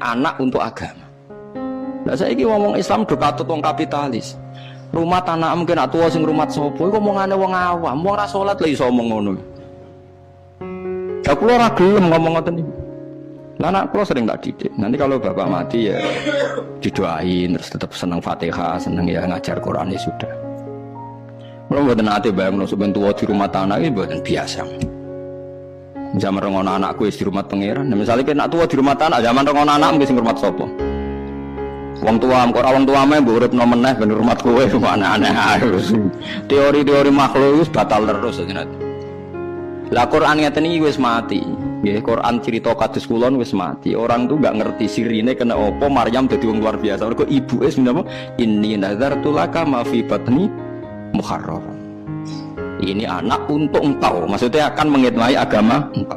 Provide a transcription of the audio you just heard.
anak untuk agama. Lah saiki ngomong Islam do katut wong kapitalis. Rumah tanah mungkin nak tua sing rumah sopo, iku omongane wong awam, wong ora salat lha iso omong ngono. Aku ora gelem ngomong ngoten iki. Lah anak kula sering tak didik. Nanti kalau bapak mati ya didoain terus tetap senang Fatihah, senang ya ngajar Quran ya sudah. Kalau mboten ate bayangno sampeyan tua di rumah tanah iki mboten biasa. Zaman rengono anakku wis di rumah pangeran. Nah, misalnya kena tua di rumah tanah, zaman rengono anak mesti ngurmat sapa? Wong tua, kok wong tua meh mbok uripno meneh ben hormat kowe aneh-aneh. Teori-teori makhluk wis batal terus jenengan. Lah Quran ngeten iki wis mati. Nggih, Quran cerita kados kulon wis mati. Orang tuh enggak ngerti sirine kena apa Maryam dadi wong luar biasa. Mergo ibuke sebenarnya inni nazartu laka ma fi batni muharrar. Ini anak untuk engkau, maksudnya akan mengidmai agama engkau.